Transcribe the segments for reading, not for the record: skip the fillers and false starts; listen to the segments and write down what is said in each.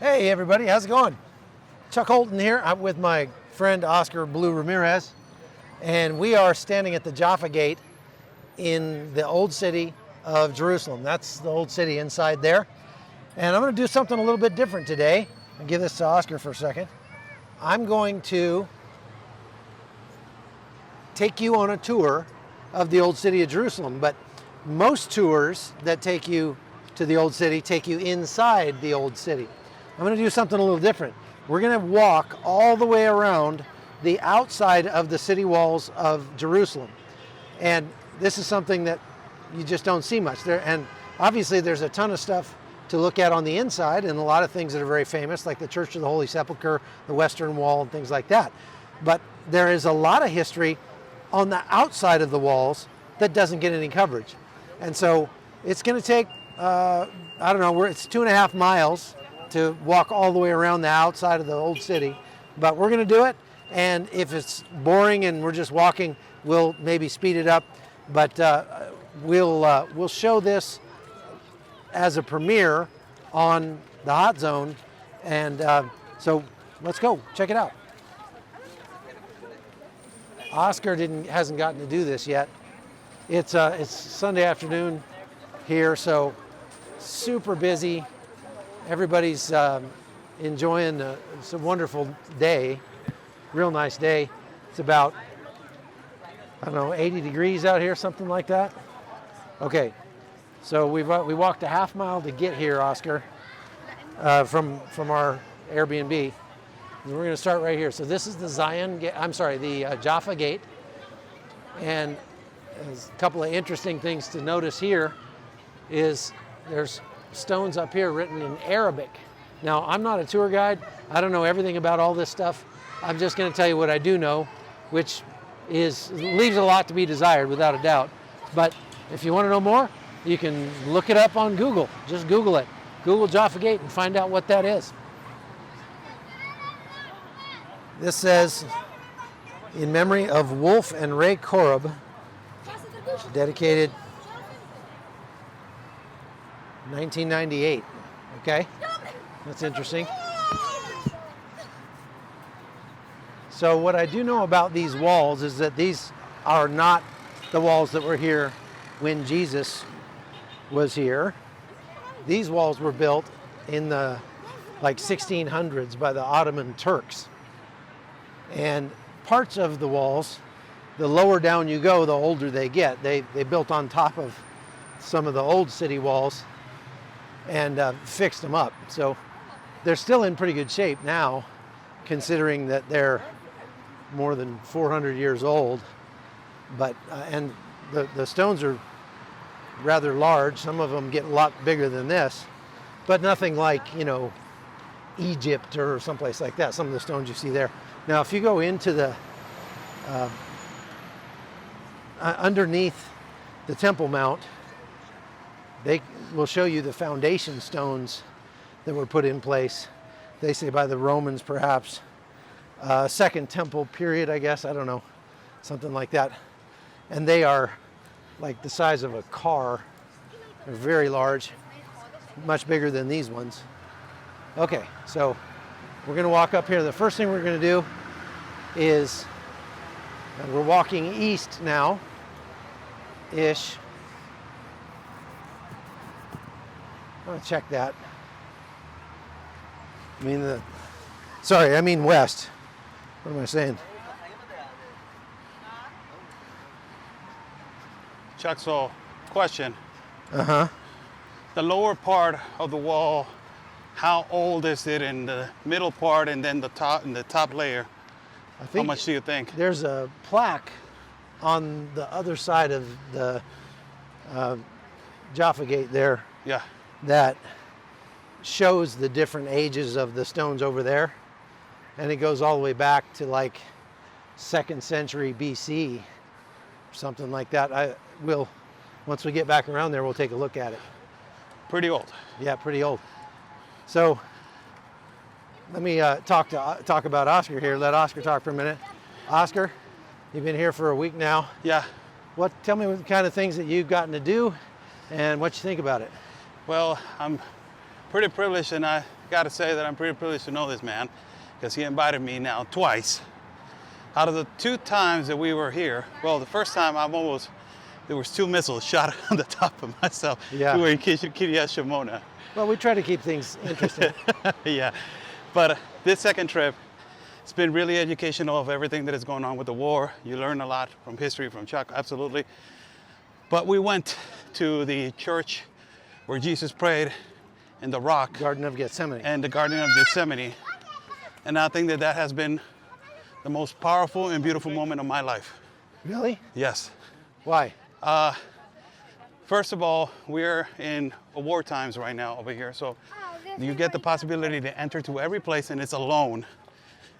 Hey everybody, how's it going? Chuck Holton here. I'm with my friend Oscar Blue Ramirez, and we are standing at the Jaffa Gate in the old city of Jerusalem. That's the old city inside there. And I'm going to do something a little bit different today. I'll give this to Oscar for a second. I'm going to take you on a tour of the old city of Jerusalem, but most tours that take you to the old city take you inside the old city. I'm going to do something a little different. We're going to walk all the way around the outside of the city walls of Jerusalem. And this is something that you just don't see much there. And obviously there's a ton of stuff to look at on the inside and a lot of things that are very famous, like the Church of the Holy Sepulchre, the Western Wall, and things like that. But there is a lot of history on the outside of the walls that doesn't get any coverage. And so it's going to take, I don't know, it's 2.5 miles to walk all the way around the outside of the old city, but we're going to do it. And if it's boring and we're just walking, we'll maybe speed it up. But we'll show this as a premiere on the Hot Zone, and so let's go check it out. Oscar hasn't gotten to do this yet. It's Sunday afternoon here, so super busy. Everybody's enjoying it's a wonderful day, real nice day. It's about, I don't know, 80 degrees out here, something like that. Okay, so we walked a 1/2 mile to get here, Oscar, from our Airbnb. And we're going to start right here. So this is the the Jaffa Gate, and there's a couple of interesting things to notice here. There's stones up here written in Arabic. Now, I'm not a tour guide. I don't know everything about all this stuff. I'm just going to tell you what I do know, which leaves a lot to be desired, without a doubt. But if you want to know more, you can look it up on Google. Just Google it. Google Jaffa Gate and find out what that is. This says, in memory of Wolf and Ray Korb, dedicated 1998. Okay, that's interesting. So what I do know about these walls is that these are not the walls that were here when Jesus was here. These walls were built in the 1600s by the Ottoman Turks. And parts of the walls, the lower down you go, the older they get. They built on top of some of the old city walls and fixed them up. So they're still in pretty good shape now, considering that they're more than 400 years old. But and the stones are rather large. Some of them get a lot bigger than this, but nothing like, Egypt or someplace like that. Some of the stones you see there. Now, if you go into the underneath the Temple Mount, they will show you the foundation stones that were put in place. They say by the Romans, perhaps. Second Temple period, I guess. I don't know. Something like that. And they are like the size of a car. They're very large. Much bigger than these ones. Okay, so we're going to walk up here. The first thing we're going to do is, we're walking east now-ish. I want to check that. I mean west. What am I saying? Chuck, so question. Uh-huh. The lower part of the wall, how old is it in the middle part and then the top layer? How much do you think? There's a plaque on the other side of the Jaffa Gate there. Yeah. That shows the different ages of the stones over there. And it goes all the way back to 2nd century BC, or something like that. Once we get back around there, we'll take a look at it. Pretty old. Yeah, pretty old. So let me talk about Oscar here. Let Oscar talk for a minute. Oscar, you've been here for a week now. Yeah. Tell me what kind of things that you've gotten to do and what you think about it. Well, I'm pretty privileged, and got to say that I'm pretty privileged to know this man because he invited me now twice. Out of the 2 times that we were here, well, the first time there was 2 missiles shot on the top of myself. Yeah. We were in Kiryat Shimona. Well, we try to keep things interesting. Yeah. But this second trip, it's been really educational of everything that is going on with the war. You learn a lot from history, from Chuck, absolutely. But we went to the church where Jesus prayed in the rock. Garden of Gethsemane. And the Garden of Gethsemane. And I think that that has been the most powerful and beautiful moment of my life. Really? Yes. Why? First of all, we're in war times right now over here, so you get the possibility to enter to every place and it's alone.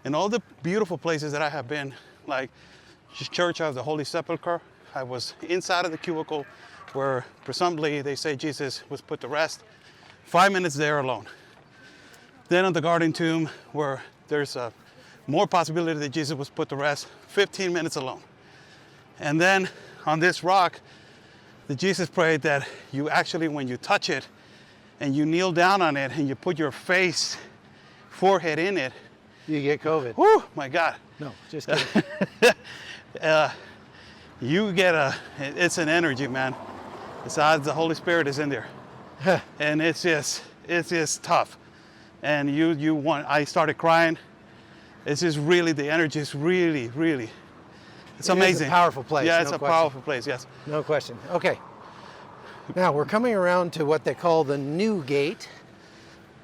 And all the beautiful places that I have been, like Church of the Holy Sepulchre, I was inside of the cubicle where presumably they say Jesus was put to rest. 5 minutes there alone. Then on the Garden Tomb, where there's more possibility that Jesus was put to rest, 15 minutes alone. And then on this rock, that Jesus prayed that you actually, when you touch it and you kneel down on it and you put your forehead in it, You get COVID. whoo, my God. No, just kidding. You get it's an energy, man. Besides, the Holy Spirit is in there. And it's just tough. And I started crying. It's just really, the energy is really, really, it's amazing. It's a powerful place. Yeah, it's no a question. powerful place, yes. No question. Okay. Now we're coming around to what they call the New Gate.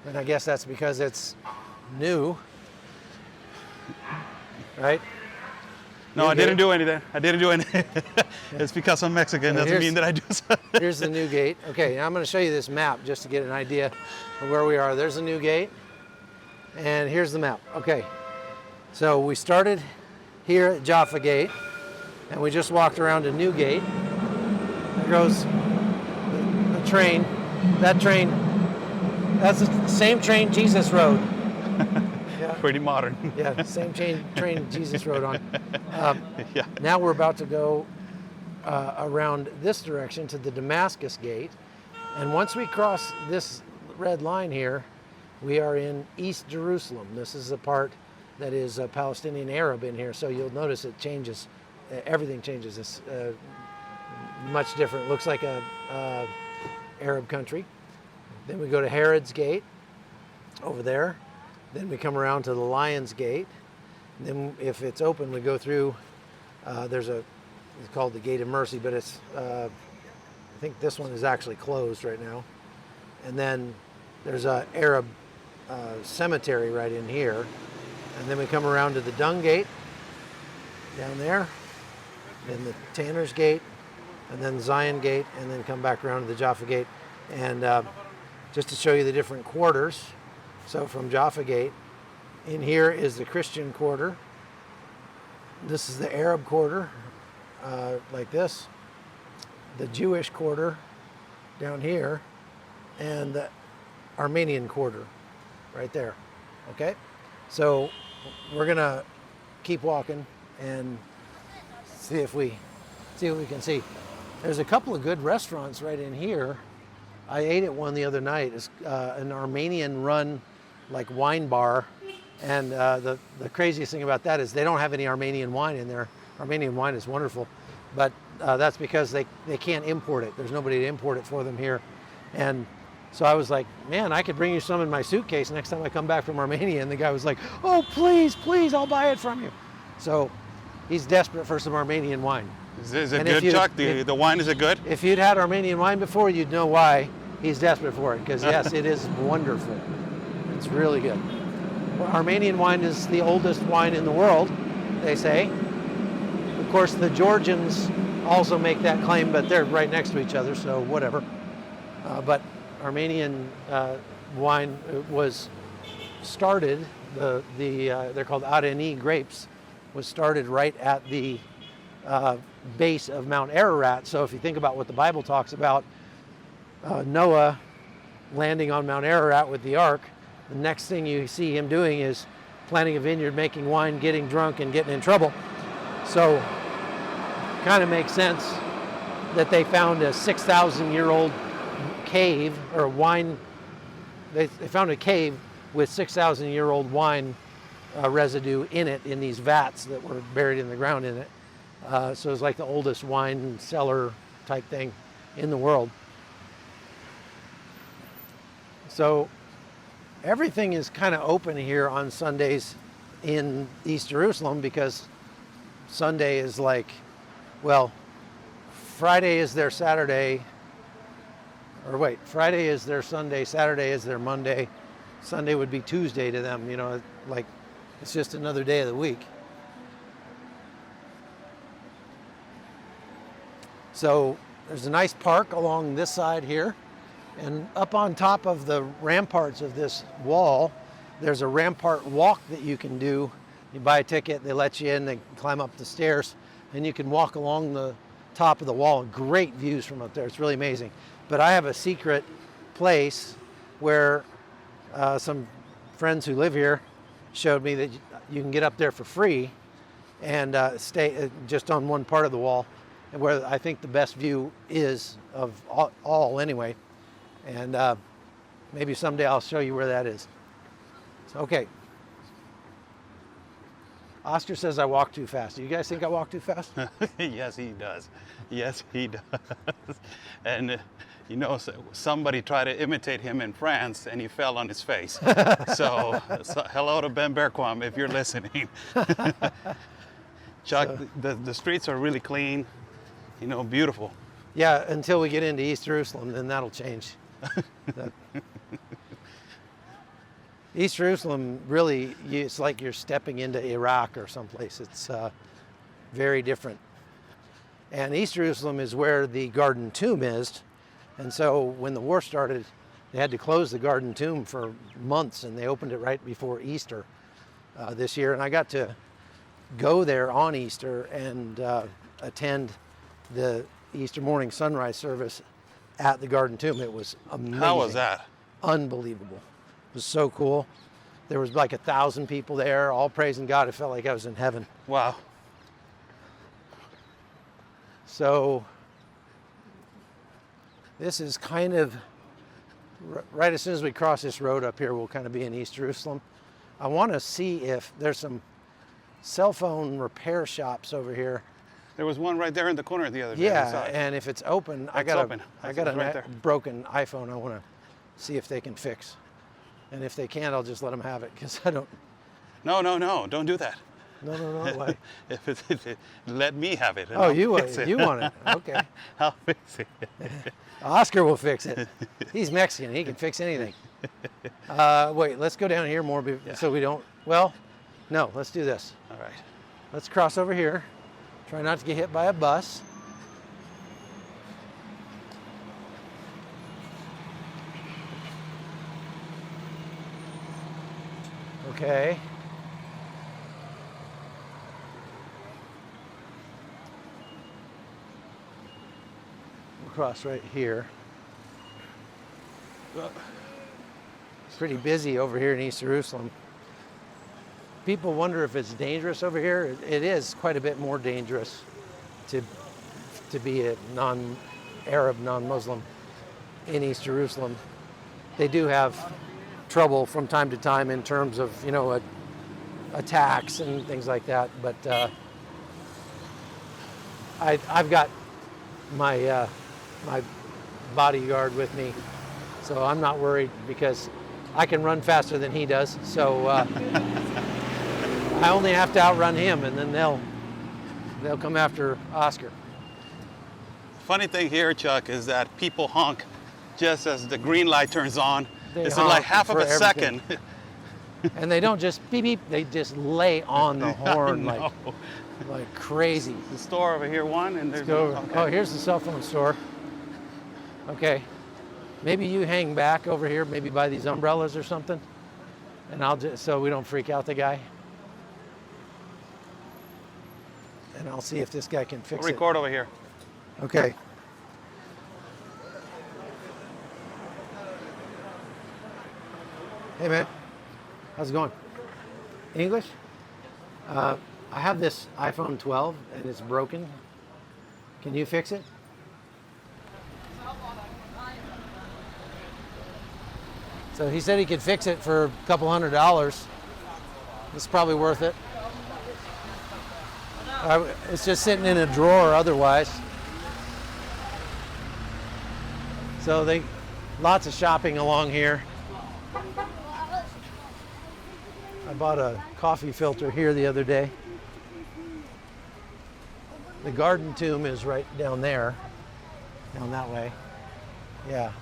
And I guess that's because it's new. Right? No, New I didn't Gate. do anything. I didn't do anything. It's because I'm Mexican. Doesn't here's- mean that I do something. Here's the New Gate. Okay, now I'm going to show you this map just to get an idea of where we are. There's the New Gate. And here's the map. Okay. So we started here at Jaffa Gate, and we just walked around to New Gate. There goes the train. That train, that's the same train Jesus rode. Yeah, Pretty modern. yeah, same train Jesus rode on. Yeah. Now we're about to go around this direction to the Damascus Gate. And once we cross this red line here, we are in East Jerusalem. This is the part that is Palestinian Arab in here. So you'll notice it changes, everything changes. It's much different. Looks like a Arab country. Then we go to Herod's Gate over there. Then we come around to the Lion's Gate. And then if it's open, we go through, it's called the Gate of Mercy, but it's, I think this one is actually closed right now. And then there's a Arab cemetery right in here. And then we come around to the Dung Gate down there, then the Tanner's Gate, and then Zion Gate, and then come back around to the Jaffa Gate. And just to show you the different quarters, so from Jaffa Gate, in here is the Christian quarter. This is the Arab quarter, like this. The Jewish quarter down here, and the Armenian quarter right there, okay? So we're gonna keep walking and see what we can see. There's a couple of good restaurants right in here. I ate at one the other night. It's an Armenian run like wine bar. And the craziest thing about that is they don't have any Armenian wine in there. Armenian wine is wonderful, but that's because they can't import it. There's nobody to import it for them here. And so I was like, man, I could bring you some in my suitcase next time I come back from Armenia. And the guy was like, oh, please, please, I'll buy it from you. So he's desperate for some Armenian wine. Is it And good, Chuck? The wine, is it good? If you'd had Armenian wine before, you'd know why he's desperate for it. Because yes, it is wonderful. It's really good. Well, Armenian wine is the oldest wine in the world, they say. Of course, the Georgians also make that claim, but they're right next to each other, so whatever. But Armenian wine was started, they're called Areni grapes, was started right at the base of Mount Ararat. So if you think about what the Bible talks about, Noah landing on Mount Ararat with the ark, the next thing you see him doing is planting a vineyard, making wine, getting drunk, and getting in trouble. So kind of makes sense that they found a 6,000-year-old cave or wine. They found a cave with 6,000-year-old wine residue in it, in these vats that were buried in the ground in it. So it's like the oldest wine cellar type thing in the world. So everything is kind of open here on Sundays in East Jerusalem, because Sunday is like, well, Friday is their Saturday, or wait, Friday is their Sunday, Saturday is their Monday, Sunday would be Tuesday to them, you know, like it's just another day of the week. So there's a nice park along this side here, and up on top of the ramparts of this wall, there's a rampart walk that you can do. You buy a ticket, they let you in, they climb up the stairs, and you can walk along the top of the wall. Great views from up there, it's really amazing. But I have a secret place where some friends who live here showed me that you can get up there for free and stay just on one part of the wall, where I think the best view is of all anyway. And maybe someday I'll show you where that is. So, okay. Oscar says I walk too fast. Do you guys think I walk too fast? Yes, he does. Yes, he does. And you know, somebody tried to imitate him in France, and he fell on his face. So hello to Ben Berquam, if you're listening. Chuck, the streets are really clean, you know, beautiful. Yeah, until we get into East Jerusalem, then that'll change. East Jerusalem, really, it's like you're stepping into Iraq or someplace. It's very different. And East Jerusalem is where the Garden Tomb is. And so when the war started, they had to close the Garden Tomb for months, and they opened it right before Easter this year. And I got to go there on Easter and attend the Easter morning sunrise service at the Garden Tomb. It was amazing. How was that? Unbelievable. It was so cool. There was like 1,000 people there, all praising God. It felt like I was in heaven. Wow. So this is kind of, right as soon as we cross this road up here, we'll kind of be in East Jerusalem. I want to see if there's some cell phone repair shops over here. There was one right there in the corner the other day. Yeah, and if it's open, I got a right broken iPhone I want to see if they can fix. And if they can't, I'll just let them have it, because I don't. No, don't do that. No, why? Let me have it. Oh, you want it? Okay. I'll fix it. Oscar will fix it. He's Mexican. He can fix anything. Wait, let's go down here more so we don't. Well, no, let's do this. All right. Let's cross over here. Try not to get hit by a bus. Okay. We'll cross right here. It's pretty busy over here in East Jerusalem. People wonder if it's dangerous over here. It is quite a bit more dangerous to be a non-Arab, non-Muslim in East Jerusalem. They do have trouble from time to time in terms of, you know, attacks and things like that. But I've got my my bodyguard with me, so I'm not worried because I can run faster than he does. So I only have to outrun him, and then they'll come after Oscar. Funny thing here, Chuck, is that people honk just as the green light turns on. It's in honk like half of a everything. second. And they don't just beep beep, they just lay on the horn like crazy. The store over here, one, and there's Oh, here's the cell phone store. Okay. Maybe you hang back over here, maybe by these umbrellas or something, and I'll just, so we don't freak out the guy. And I'll see if this guy can fix it. Record over here. Okay. Hey man, how's it going? English? I have this iPhone 12 and it's broken. Can you fix it? So he said he could fix it for a couple $100. It's probably worth it. It's just sitting in a drawer otherwise. So lots of shopping along here. I bought a coffee filter here the other day. The garden tomb is right down there, down that way. Yeah.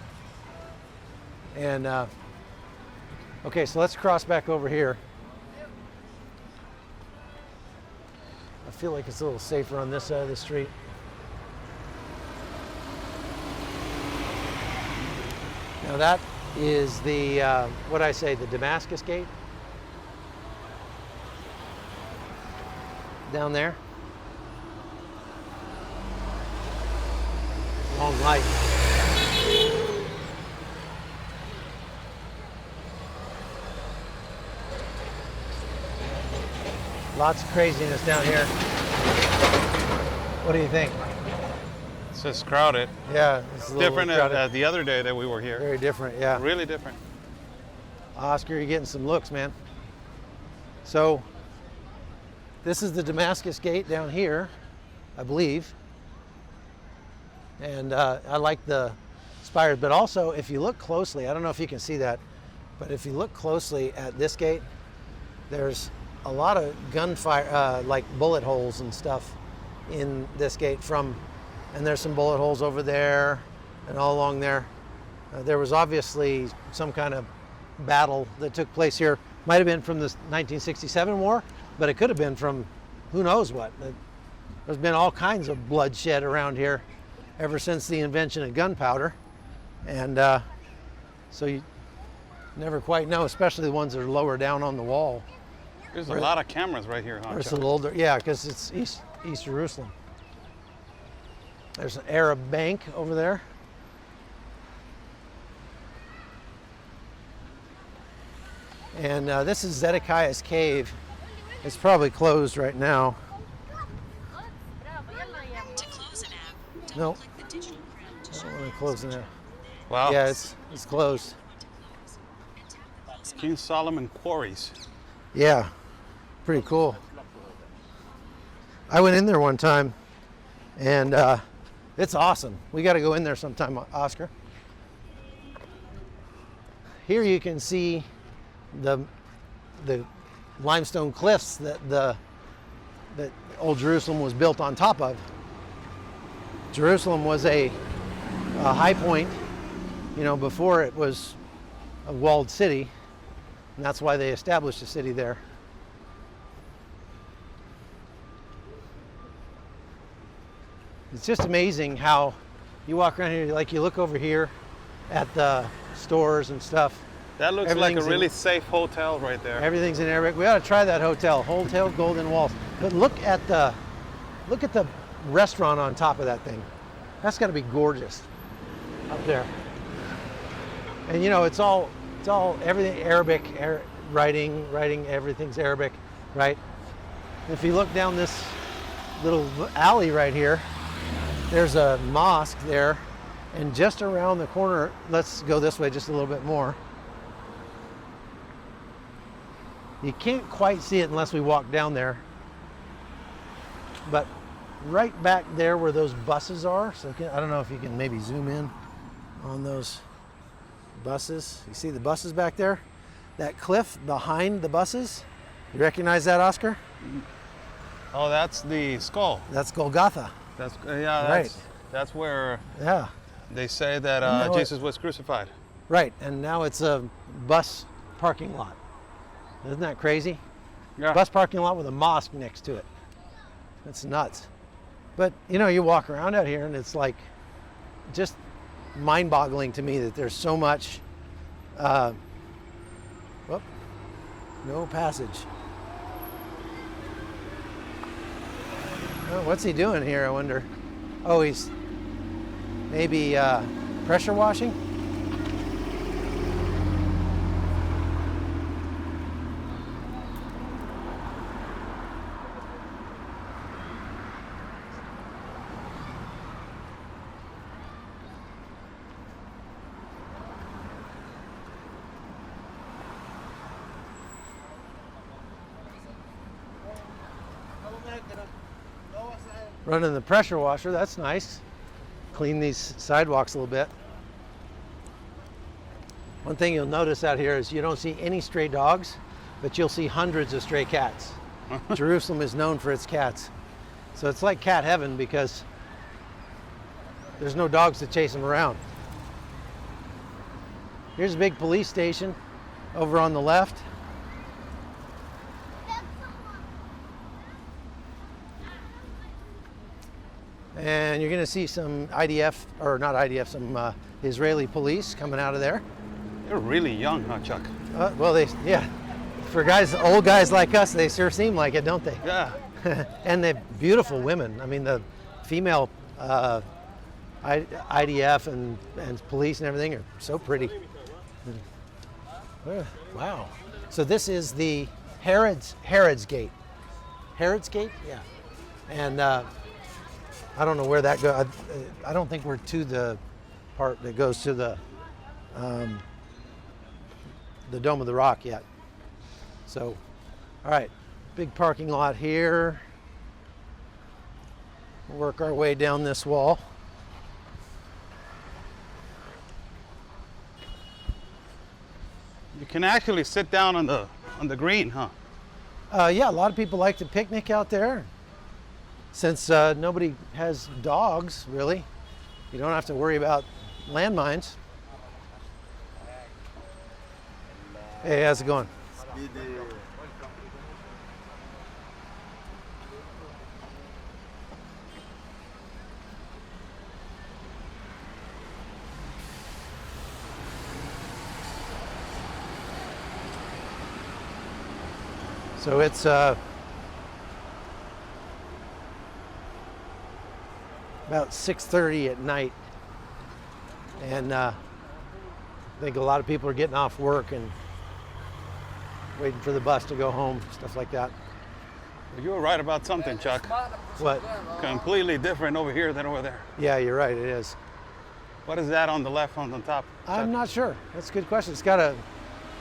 And okay, so let's cross back over here. I feel like it's a little safer on this side of the street. Now that is the, what'd I say, the Damascus Gate? Down there. Long light. Lots of craziness down here. What do you think? It's just crowded. Yeah, it's a little Different crowded. the other day that we were here. Very different, yeah. Really different. Oscar, you're getting some looks, man. So, this is the Damascus Gate down here, I believe. And I like the spires, but also if you look closely, I don't know if you can see that, but if you look closely at this gate, there's a lot of gunfire, like bullet holes and stuff in this gate and there's some bullet holes over there and all along there. There was obviously some kind of battle that took place here. Might have been from the 1967 war, but it could have been from who knows what. There's been all kinds of bloodshed around here ever since the invention of gunpowder. And so you never quite know, especially the ones that are lower down on the wall. There's a lot of cameras right here, huh? It's a little older, yeah, because it's East Jerusalem. There's an Arab bank over there. And this is Zedekiah's cave. It's probably closed right now. No, I don't want to close it now. Wow. Yeah, it's closed. King Solomon Quarries. Yeah, pretty cool. I went in there one time, and it's awesome. We got to go in there sometime, Oscar. Here you can see the limestone cliffs that Old Jerusalem was built on top of. Jerusalem was a high point, you know, before it was a walled city, and that's why they established a city there. It's just amazing how you walk around here, like you look over here at the stores and stuff. That looks like a really safe hotel right there. Everything's in Arabic. We ought to try that hotel, Hotel Golden Walls. But look at the restaurant on top of that thing. That's got to be gorgeous up there. And you know, it's all everything Arabic, writing, everything's Arabic, right? If you look down this little alley right here, there's a mosque there, and just around the corner, let's go this way just a little bit more. You can't quite see it unless we walk down there, but right back there where those buses are, so I don't know if you can maybe zoom in on those buses. You see the buses back there? That cliff behind the buses, you recognize that, Oscar? Oh, that's the skull. That's Golgotha. That's right. That's where Yeah. they say that Jesus was crucified. Right, and now it's a bus parking lot. Isn't that crazy? Yeah. Bus parking lot with a mosque next to it. That's nuts. But you know, you walk around out here and it's like just mind-boggling to me that there's so much. Whoop, no passage. Oh, what's he doing here, I wonder? Oh, he's maybe pressure washing? Running the pressure washer, that's nice. Clean these sidewalks a little bit. One thing you'll notice out here is you don't see any stray dogs, but you'll see hundreds of stray cats. Jerusalem is known for its cats. So it's like cat heaven because there's no dogs to chase them around. Here's a big police station over on the left. And you're going to see some IDF, or not IDF, some Israeli police coming out of there. They're really young, huh, Chuck? Well, yeah. For guys, old guys like us, they sure seem like it, don't they? Yeah. And they're beautiful women. I mean, the female IDF and police and everything are so pretty. Wow. So this is the Herod's Gate. Herod's Gate? Yeah. And I don't know where that goes. I don't think we're to the part that goes to the Dome of the Rock yet. So, all right, big parking lot here. We'll work our way down this wall. You can actually sit down on the green, huh? Yeah, a lot of people like to picnic out there. Since nobody has dogs, really, you don't have to worry about landmines. Hey, how's it going? So it's about 6:30 at night, and I think a lot of people are getting off work and waiting for the bus to go home, stuff like that. You were right about something, Chuck. What? Completely different over here than over there. Yeah, you're right, it is. What is that on the left, on the top, Chuck? I'm not sure. That's a good question. It's got a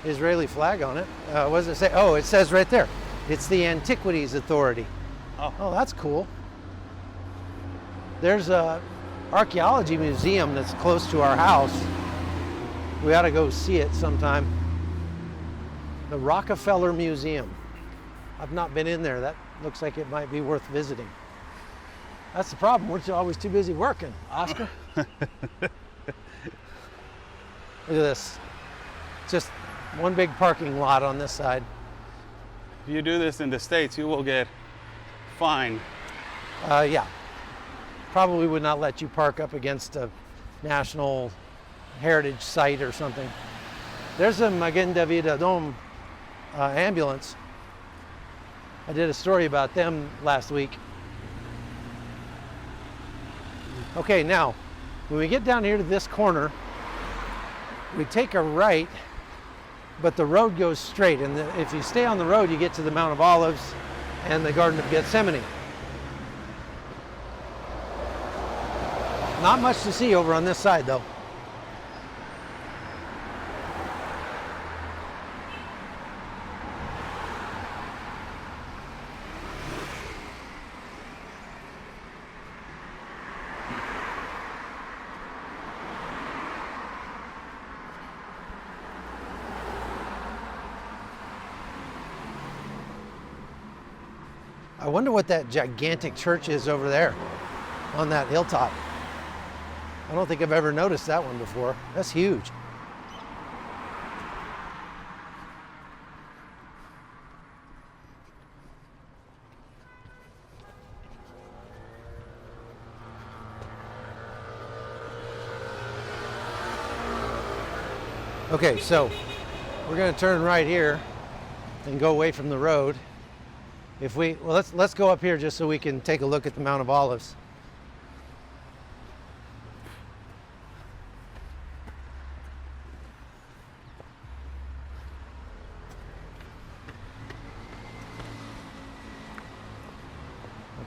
Israeli flag on it. What does it say? Oh, it says right there. It's the Antiquities Authority. Oh, that's cool. There's a archaeology museum that's close to our house. We ought to go see it sometime. The Rockefeller Museum. I've not been in there. That looks like it might be worth visiting. That's the problem. We're always too busy working, Oscar. Look at this. Just one big parking lot on this side. If you do this in the States, you will get fined. Yeah. Probably would not let you park up against a national heritage site or something. There's a Magen David Adom ambulance. I did a story about them last week. Okay, now, when we get down here to this corner, we take a right, but the road goes straight. And if you stay on the road, you get to the Mount of Olives and the Garden of Gethsemane. Not much to see over on this side, though. I wonder what that gigantic church is over there on that hilltop. I don't think I've ever noticed that one before. That's huge. Okay, so we're going to turn right here and go away from the road. Let's go up here just so we can take a look at the Mount of Olives.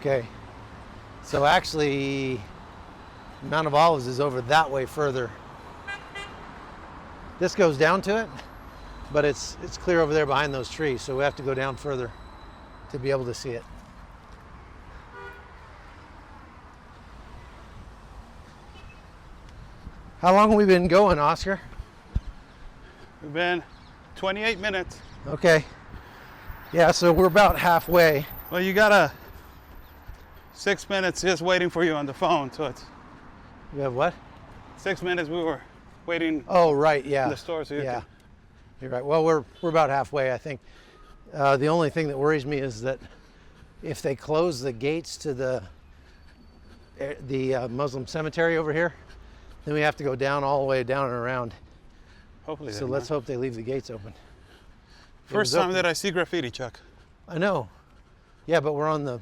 Okay, so actually, Mount of Olives is over that way further. This goes down to it, but it's clear over there behind those trees, so we have to go down further to be able to see it. How long have we been going, Oscar? We've been 28 minutes. Okay. Yeah, so we're about halfway. Well, you got 6 minutes just waiting for you on the phone, so it's You have what? 6 minutes we were waiting Oh, right, yeah. in the store. So you Yeah, can, you're right. Well, we're about halfway, I think. The only thing that worries me is that if they close the gates to the Muslim cemetery over here, then we have to go down all the way down and around. hopefully. So let's hope they leave the gates open. First time that I see graffiti, Chuck. I know. Yeah, but we're on the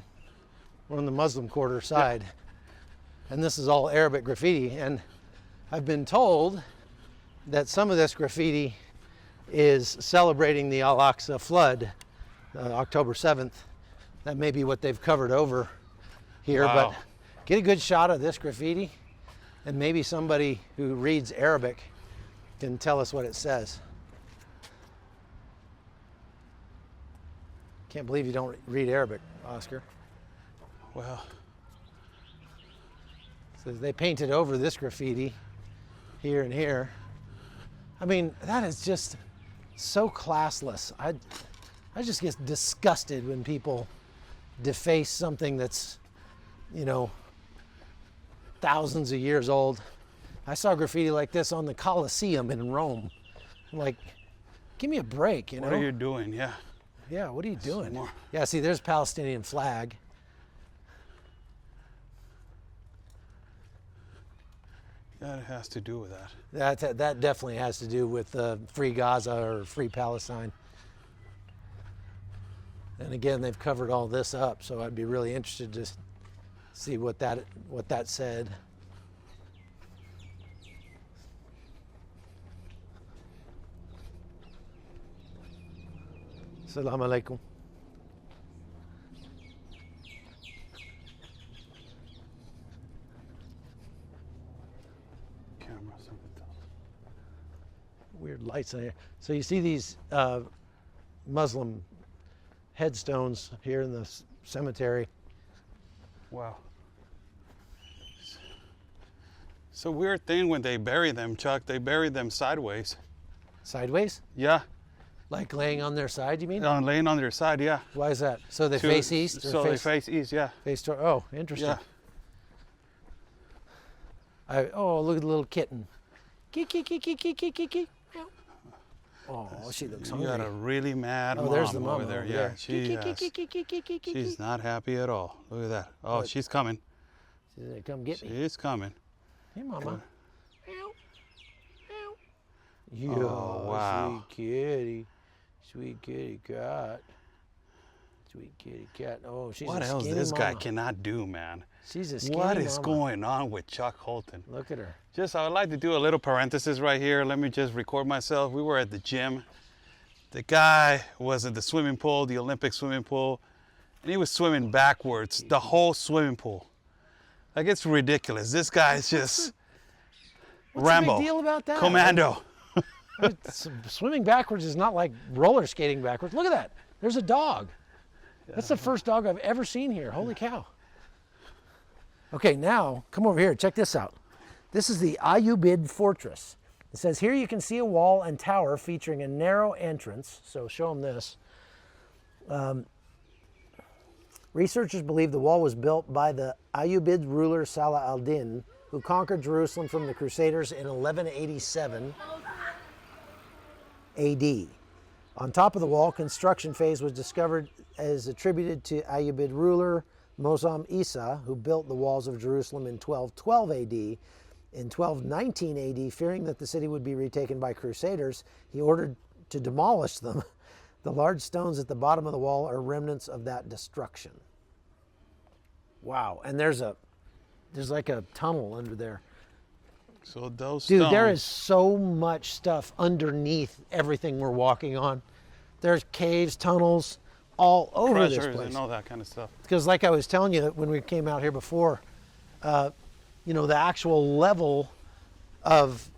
Muslim quarter side, and this is all Arabic graffiti. And I've been told that some of this graffiti is celebrating the Al-Aqsa flood, October 7th. That may be what they've covered over here, Wow. but get a good shot of this graffiti, and maybe somebody who reads Arabic can tell us what it says. Can't believe you don't read Arabic, Oscar. Well, So they painted over this graffiti here and here. I mean, that is just so classless. I just get disgusted when people deface something that's, you know, thousands of years old. I saw graffiti like this on the Colosseum in Rome. I'm like, give me a break, you know? what are you doing? Yeah. Yeah, what are you doing? more. Yeah, see, there's Palestinian flag. That has to do with that. That definitely has to do with Free Gaza or Free Palestine. And again, they've covered all this up, so I'd be really interested to see what that said. Assalamu alaikum. Camera, something else. Weird lights in here. So you see these Muslim headstones here in the cemetery. Wow. It's a weird thing when they bury them, Chuck. They bury them sideways. Sideways? Yeah. Like laying on their side, you mean? Laying on their side, yeah. Why is that? So they face east? Or So they face east, yeah. face toward, oh, interesting. Yeah. Oh, look at the little kitten. Oh, she looks You hungry. got a really mad Oh, mom there's the over mama there. over Yeah, there. she's not happy at all. Look at that. Oh, What? she's coming. She's gonna come get me. She's coming. Hey, mama. Oh, wow. Sweet kitty. Sweet kitty cat. Sweet kitty cat. Oh, she's What a else skinny this guy mama. cannot do, man? She's a skinny What is mama. going on with Chuck Holton? Look at her. Just, I would like to do a little parenthesis right here. Let me just record myself. We were at the gym. The guy was at the swimming pool, the Olympic swimming pool, and he was swimming backwards, the whole swimming pool. Like, it's ridiculous. This guy is just What's Rambo. the big deal about that? Commando. Swimming backwards is not like roller skating backwards. Look at that. There's a dog. That's the first dog I've ever seen here. Holy cow. Okay, now come over here. Check this out. This is the Ayyubid Fortress. It says here you can see a wall and tower featuring a narrow entrance. So show them this. Researchers believe the wall was built by the Ayyubid ruler Salah al-Din, who conquered Jerusalem from the Crusaders in 1187 AD. On top of the wall, construction phase was discovered as attributed to Ayyubid ruler Mosam Isa, who built the walls of Jerusalem in 1212 AD. In 1219 AD, fearing that the city would be retaken by Crusaders, he ordered to demolish them. The large stones at the bottom of the wall are remnants of that destruction. Wow, and there's like a tunnel under there. So those Dude, stones, there is so much stuff underneath everything we're walking on. There's caves, tunnels, all over this treasures place. and all that kind of stuff. Because like I was telling you when we came out here before, you know, the actual level of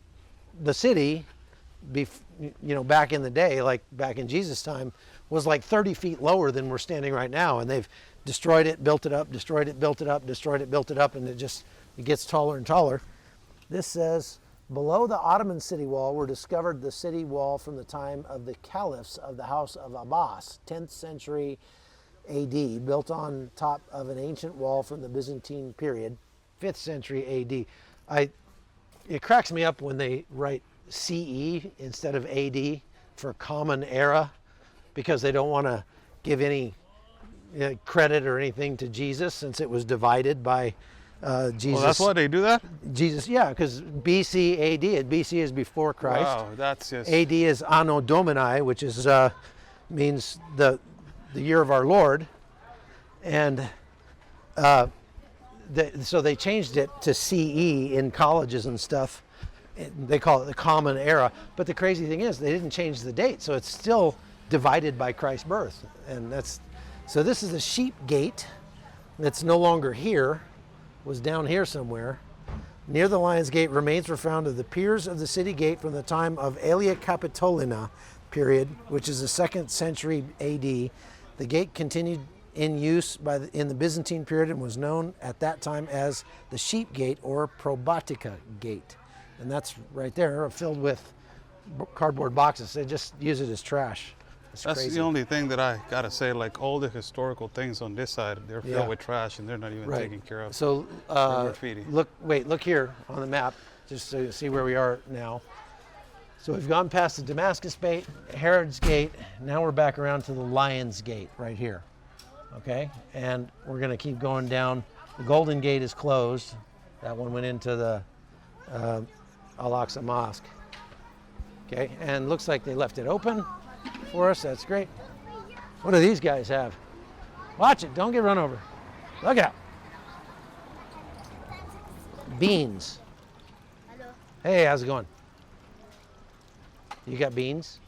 the city, you know, back in the day, like back in Jesus' time, was like 30 feet lower than we're standing right now. And they've destroyed it, built it up, destroyed it, built it up, destroyed it, built it up, and it gets taller and taller. This says Below the Ottoman city wall were discovered the city wall from the time of the caliphs of the House of Abbas, 10th century AD, built on top of an ancient wall from the Byzantine period, 5th century AD. It cracks me up when they write CE instead of AD for common era, because they don't want to give any credit or anything to Jesus, since it was divided by Jesus. Well, that's why they do that? Jesus, yeah, because BC AD, BC is before Christ. Wow, that's just... AD is Anno Domini, which is means the year of our Lord, and so they changed it to CE in colleges and stuff. They call it the Common Era. But the crazy thing is, they didn't change the date, so it's still divided by Christ's birth. And so this is the Sheep Gate that's no longer here, was down here somewhere. Near the Lion's Gate, remains were found of the piers of the city gate from the time of Aelia Capitolina period, which is the 2nd century AD. The gate continued in use in the Byzantine period and was known at that time as the Sheep Gate or Probatica Gate. And that's right there, filled with cardboard boxes. They just use it as trash. That's crazy. The only thing that I gotta say, like all the historical things on this side, they're filled with trash and they're not even taken care of. So graffiti. Look here on the map, just so you see where we are now. So we've gone past the Damascus Gate, Herod's Gate, now we're back around to the Lion's Gate right here. Okay, and we're gonna keep going down. The Golden Gate is closed. That one went into the Al-Aqsa Mosque. Okay, and looks like they left it open for us. That's great. What do these guys have? Watch it, don't get run over. Look out. Beans. Hello. Hey, how's it going? You got beans?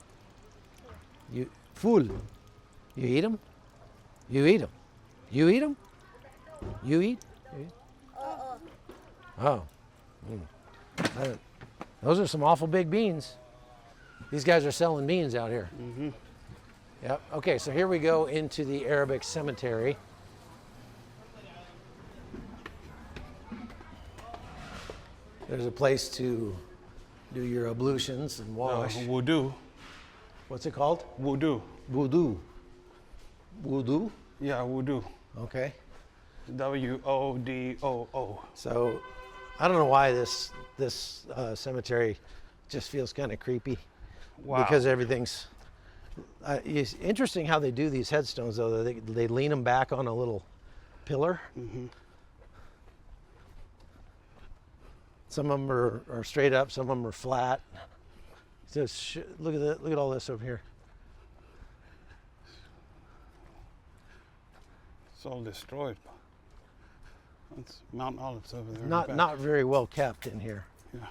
You full. You eat them? You eat them? You eat them? You eat? You eat? Oh. Those are some awful big beans. These guys are selling beans out here. Mm-hmm. Yep. Okay, so here we go into the Arabic cemetery. There's a place to do your ablutions and wash. Wudu. What's it called? Wudu. Wudu. Wudu? Yeah, wudu. Okay. W-O-D-O-O. So I don't know why this cemetery just feels kind of creepy. Wow. Because everything's... it's interesting how they do these headstones, though. They lean them back on a little pillar. Mm-hmm. Some of them are straight up, some of them are flat. Just look at that! Look at all this over here. It's all destroyed. That's Mount Olives over there. Not very well kept in here. Yeah.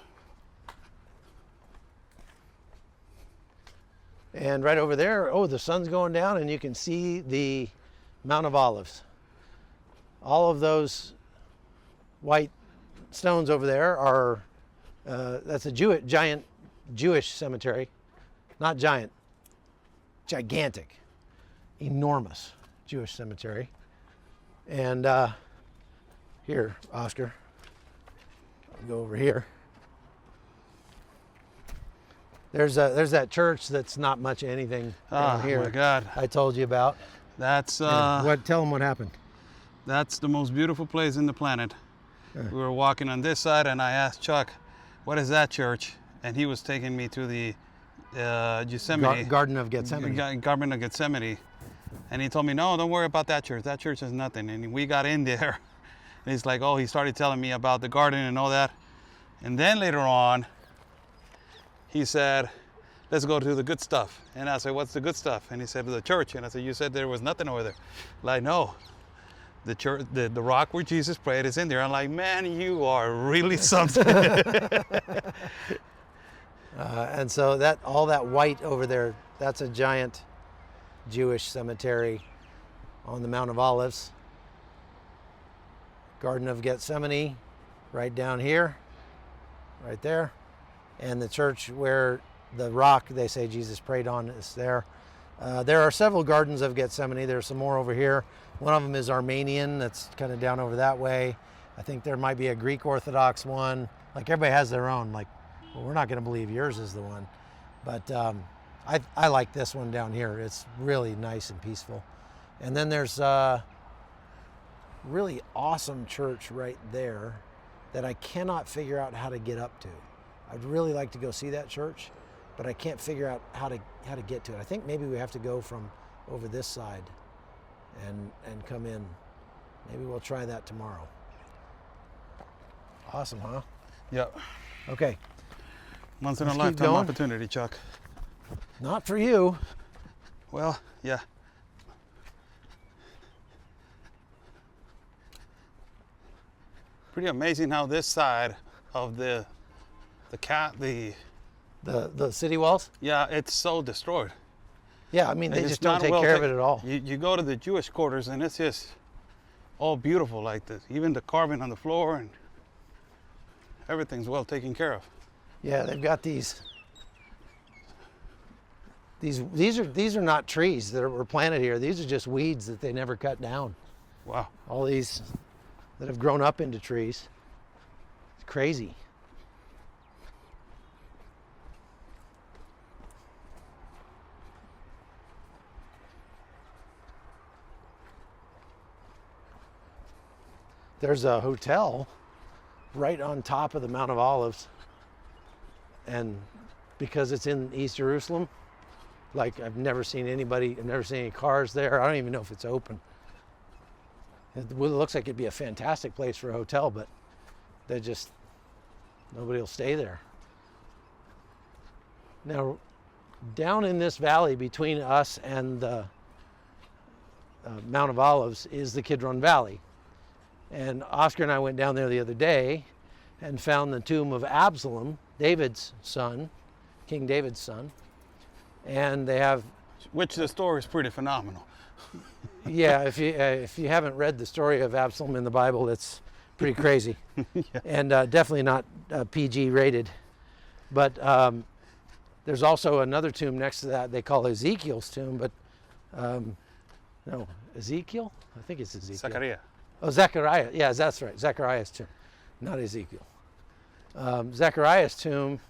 And right over there, oh, the sun's going down, and you can see the Mount of Olives. All of those white stones over there are, that's a giant Jewish cemetery. Not giant, gigantic, enormous Jewish cemetery. And here, Oscar, I'll go over here. There's that church that's not much of anything down here. Oh my God! I told you about. That's Tell them what happened. That's the most beautiful place in the planet. We were walking on this side, and I asked Chuck, "What is that church?" And he was taking me to the Yosemite Garden of Gethsemane. Garden of Gethsemane, and he told me, "No, don't worry about that church. That church is nothing." And we got in there, and he's like, "Oh," he started telling me about the garden and all that, and then later on, he said, "Let's go to the good stuff." And I said, "What's the good stuff?" And he said, "The church." And I said, "You said there was nothing over there." Like, no. The church, the rock where Jesus prayed is in there. I'm like, man, you are really something. And so all that white over there, that's a giant Jewish cemetery on the Mount of Olives. Garden of Gethsemane, right down here, right there. And the church where the rock they say Jesus prayed on is there. There are several gardens of Gethsemane. There's some more over here. One of them is Armenian, that's kind of down over that way. I think there might be a Greek Orthodox one. Like everybody has their own. Like Well, we're not going to believe yours is the one. But I like this one down here. It's really nice and peaceful. And then there's a really awesome church right there that I cannot figure out how to get up to. I'd really like to go see that church, but I can't figure out how to get to it. I think maybe we have to go from over this side and come in. Maybe we'll try that tomorrow. Awesome, huh? Yep. Okay. Once in a Let's keep lifetime going. opportunity, Chuck. Not for you. Well, yeah. Pretty amazing how this side of the city walls? yeah, it's so destroyed. Yeah, I mean, they It's just don't not take well care of it at all. You go to the Jewish quarters and it's just all beautiful like this. Even the carving on the floor and everything's well taken care of. Yeah, they've got these are not trees that were planted here. These are just weeds that they never cut down. Wow. All these that have grown up into trees. It's crazy. There's a hotel right on top of the Mount of Olives. And because it's in East Jerusalem, like I've never seen any cars there. I don't even know if it's open. It looks like it'd be a fantastic place for a hotel, but nobody will stay there. Now, down in this valley between us and the Mount of Olives is the Kidron Valley. And Oscar and I went down there the other day and found the tomb of Absalom, David's son, King David's son. And they have... Which the story is pretty phenomenal. Yeah, if you haven't read the story of Absalom in the Bible, it's pretty crazy. Yeah. And definitely not PG rated. But there's also another tomb next to that they call Ezekiel's tomb, but no, Ezekiel? I think it's Ezekiel. Zechariah. Oh, Zechariah. Yeah, that's right. Zechariah's tomb, not Ezekiel. Zechariah's tomb.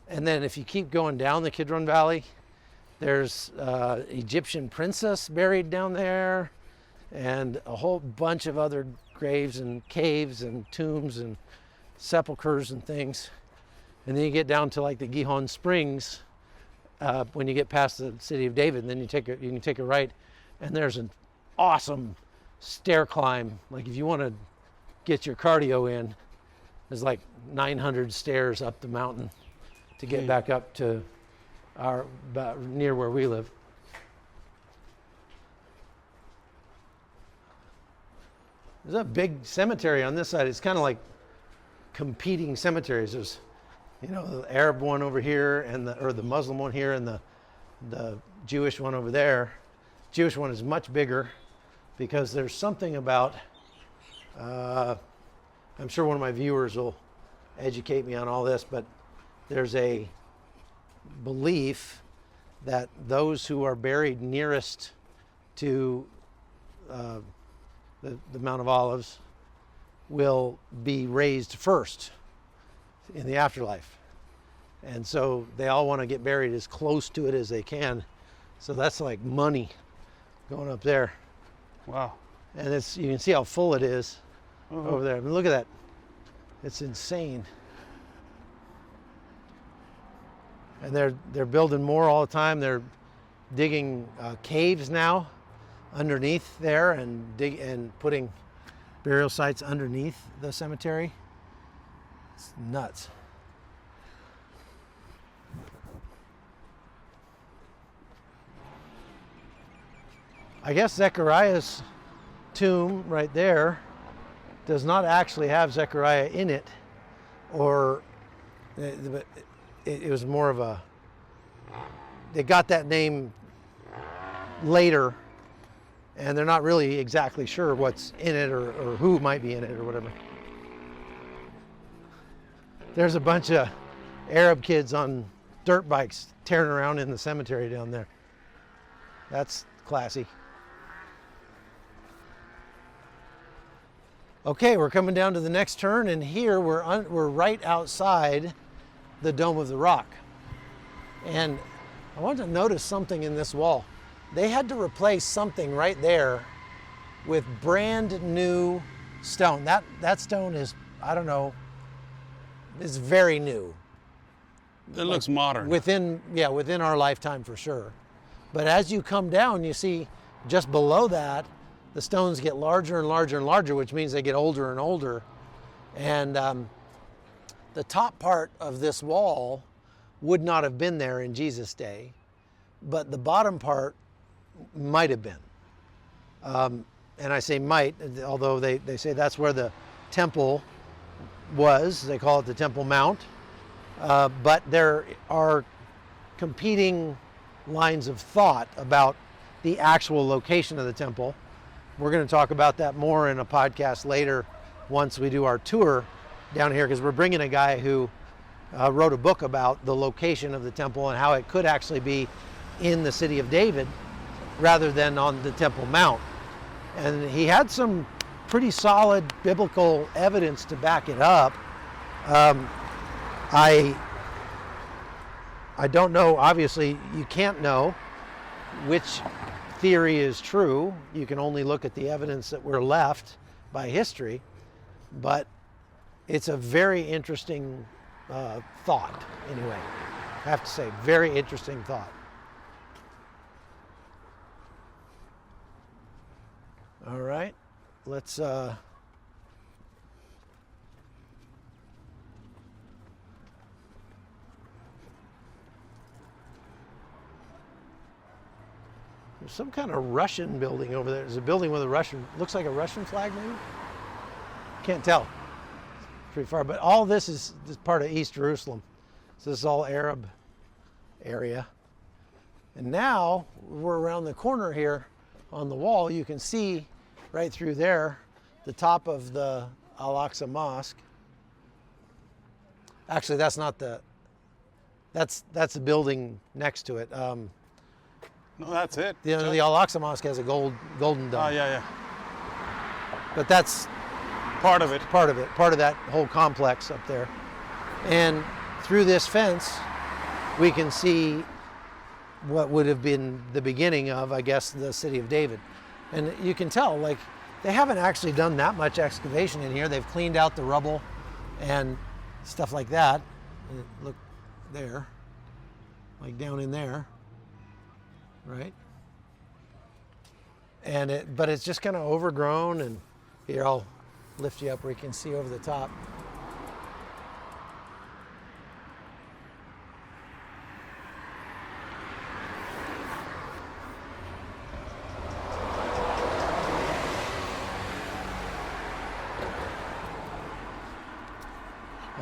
And then if you keep going down the Kidron Valley, there's Egyptian princess buried down there, and a whole bunch of other graves and caves and tombs and sepulchers and things. And then you get down to like the Gihon Springs when you get past the city of David, and then you can take a right, and there's an awesome stair climb. Like if you want to get your cardio in, there's like 900 stairs up the mountain to get back up to near where we live. There's a big cemetery on this side. It's kind of like competing cemeteries. There's, the Arab one over here and the Muslim one here and the Jewish one over there. Jewish one is much bigger because there's something about, I'm sure one of my viewers will educate me on all this, but there's a belief that those who are buried nearest to the Mount of Olives will be raised first in the afterlife. And so they all want to get buried as close to it as they can. So that's like money going up there. Wow. And you can see how full it is over there. I mean, look at that. It's insane. And they're building more all the time. They're digging caves now underneath there and putting burial sites underneath the cemetery. It's nuts. I guess Zechariah's tomb right there does not actually have Zechariah in it, or it was more of a, they got that name later and they're not really exactly sure what's in it or who might be in it or whatever. There's a bunch of Arab kids on dirt bikes tearing around in the cemetery down there. That's classy. Okay, we're coming down to the next turn, and here we're right outside the Dome of the Rock. And I want to notice something in this wall. They had to replace something right there with brand new stone. That stone is, I don't know, is very new. It looks modern. Within our lifetime for sure. But as you come down, you see just below that, the stones get larger and larger and larger, which means they get older and older. And the top part of this wall would not have been there in Jesus' day, but the bottom part might have been. And I say might, although they say that's where the temple was. They call it the Temple Mount. But there are competing lines of thought about the actual location of the temple. We're going to talk about that more in a podcast later once we do our tour down here, because we're bringing a guy who wrote a book about the location of the temple and how it could actually be in the city of David rather than on the Temple Mount. And he had some pretty solid biblical evidence to back it up. I don't know, obviously you can't know which theory is true. You can only look at the evidence that we're left by history, but it's a very interesting thought anyway. I have to say, very interesting thought. All right, let's there's some kind of Russian building over there. There's a building with a Russian, looks like a Russian flag maybe? Can't tell. Pretty far, but all this is part of East Jerusalem. So this is all Arab area. And now we're around the corner here on the wall. You can see right through there the top of the Al-Aqsa Mosque. Actually, that's not the, that's the building next to it. No, that's it. The Al-Aqsa Mosque has a golden dome. Oh, yeah. But that's Part of it. part of that whole complex up there. And through this fence, we can see what would have been the beginning of, I guess, the city of David. And you can tell, like, they haven't actually done that much excavation in here. They've cleaned out the rubble and stuff like that. And look there, like down in there, right? And but it's just kind of overgrown. And here, I'll lift you up where you can see over the top.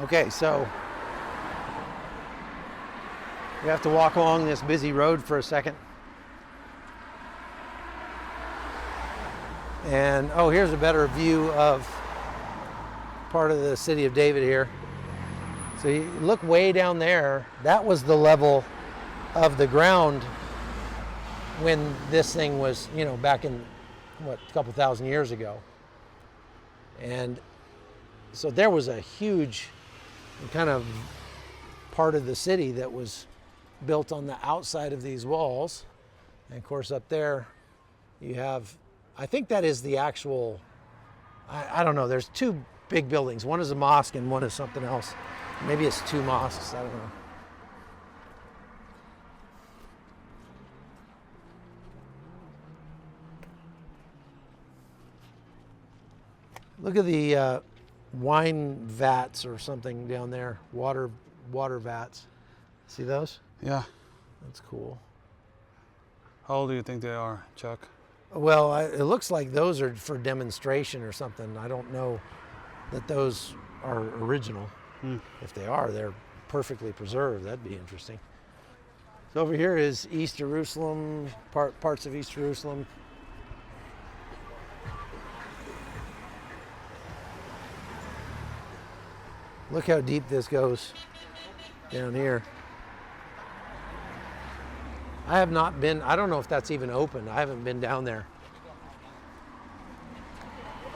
Okay, so we have to walk along this busy road for a second. And oh, here's a better view of part of the city of David here. So you look way down there, that was the level of the ground when this thing was, you know, back in, what, a couple thousand years ago. And so there was a huge kind of part of the city that was built on the outside of these walls. And of course up there you have, I think that is the actual, I don't know, there's two big buildings. One is a mosque and one is something else. Maybe it's two mosques, I don't know. Look at the wine vats or something down there, water vats. See those? Yeah. That's cool. How old do you think they are, Chuck? Well, it looks like those are for demonstration or something. I don't know that those are original. If they are, they're perfectly preserved. That'd be interesting. So over here is East Jerusalem, parts of East Jerusalem. Look how deep this goes down here. I have not been, I don't know if that's even open. I haven't been down there.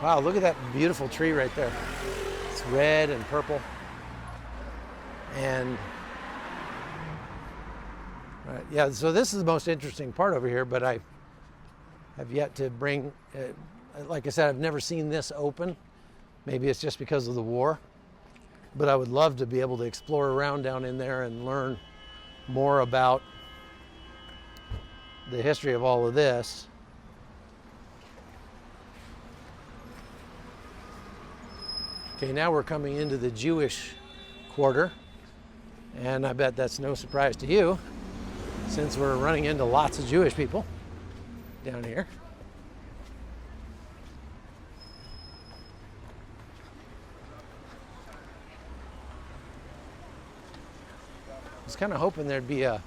Wow, look at that beautiful tree right there. It's red and purple. And Right. Yeah. So this is the most interesting part over here, but I have yet to bring. Like I said, I've never seen this open. Maybe it's just because of the war, but I would love to be able to explore around down in there and learn more about the history of all of this. Okay, now we're coming into the Jewish quarter, and I bet that's no surprise to you, since we're running into lots of Jewish people down here. I was kind of hoping there'd be a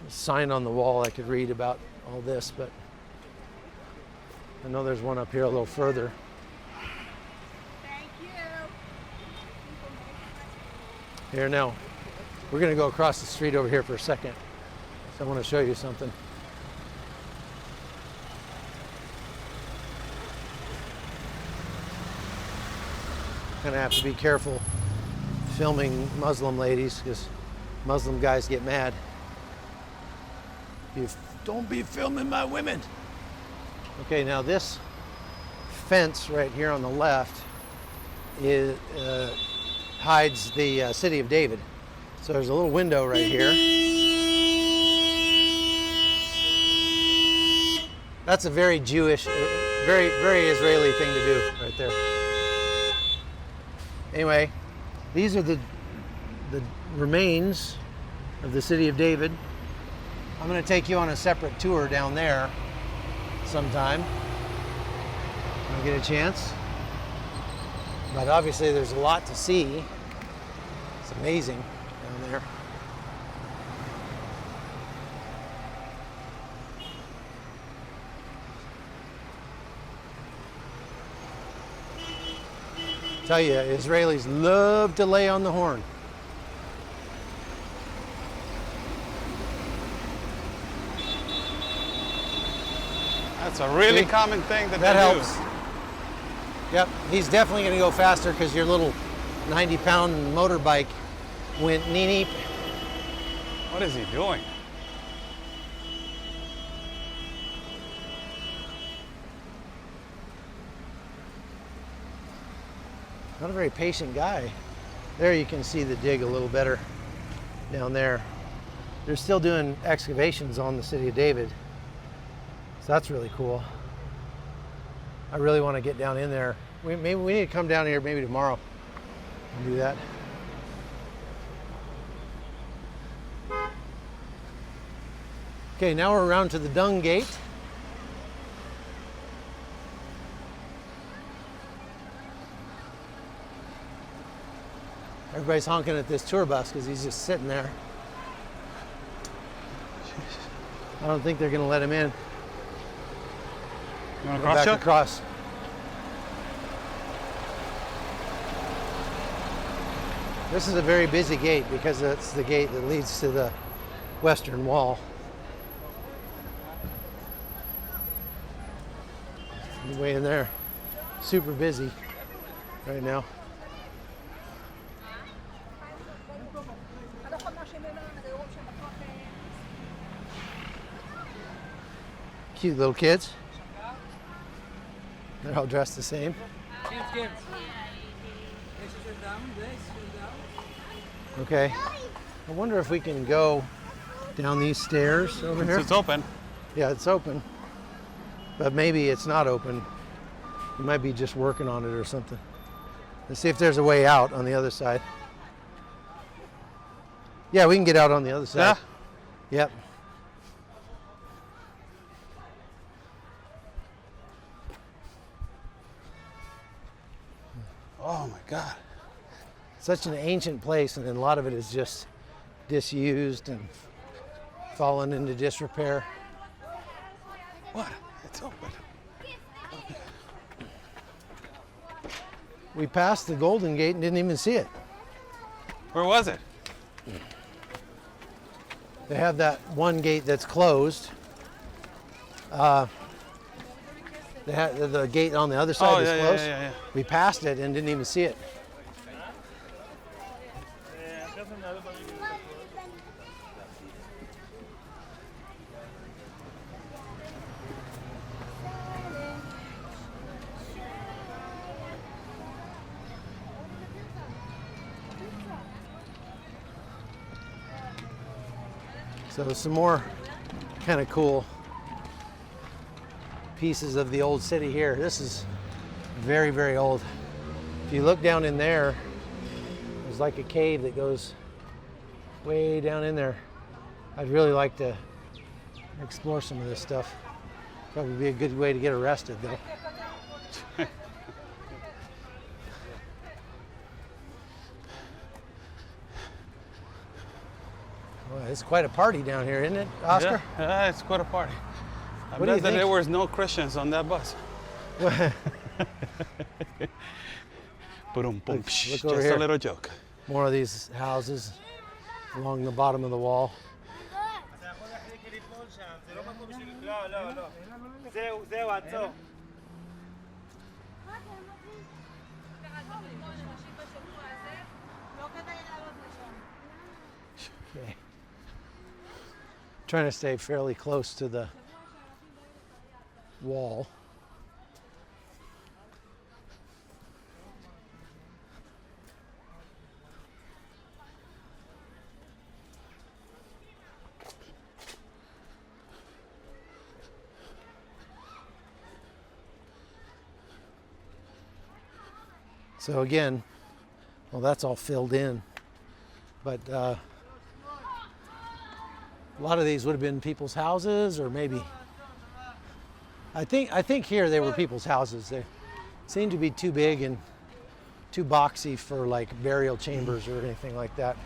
sign on the wall I could read about all this, but I know there's one up here a little further. Thank you. Here now, we're going to go across the street over here for a second. So I want to show you something. Kind of have to be careful filming Muslim ladies because Muslim guys get mad. Don't be filming my women. Okay, now this fence right here on the left hides the city of David. So there's a little window right here. That's a very Jewish, very Israeli thing to do right there. Anyway, these are the remains of the city of David. I'm going to take you on a separate tour down there sometime when I get a chance. But obviously there's a lot to see. It's amazing down there. Tell you, Israelis love to lay on the horn. That's a really common thing that That they helps. do. Yep, he's definitely going to go faster because your little 90-pound motorbike went nee-neep. What is he doing? Not a very patient guy. There you can see the dig a little better down there. They're still doing excavations on the city of David. So that's really cool. I really want to get down in there. Maybe we need to come down here maybe tomorrow and do that. Okay, now we're around to the Dung Gate. Everybody's honking at this tour bus because he's just sitting there. I don't think they're going to let him in. You want to Go cross back check? across. This is a very busy gate because it's the gate that leads to the western wall. Way in there, super busy right now. Cute little kids. They're all dressed the same. Okay. I wonder if we can go down these stairs over here. It's open. Yeah, it's open. But maybe it's not open. You might be just working on it or something. Let's see if there's a way out on the other side. Yeah, we can get out on the other side. Yeah? Yep. Oh my God. Such an ancient place, and then a lot of it is just disused and fallen into disrepair. What? It's open. We passed the Golden Gate and didn't even see it. Where was it? They have that one gate that's closed. They have the gate on the other side is closed. Yeah. We passed it and didn't even see it. So some more kind of cool pieces of the old city here. This is very, very old. If you look down in there, there's like a cave that goes way down in there. I'd really like to explore some of this stuff. Probably be a good way to get arrested though. Well, it's quite a party down here, isn't it, Oscar? Yeah, it's quite a party. I What do you bet that think? there was no Christians on that bus. Boom, boom, Look just over here. a little joke. More of these houses along the bottom of the wall. Okay. Trying to stay fairly close to the wall. So again, well, that's all filled in, but a lot of these would have been people's houses, or maybe I think here they were people's houses. They seem to be too big and too boxy for like burial chambers or anything like that.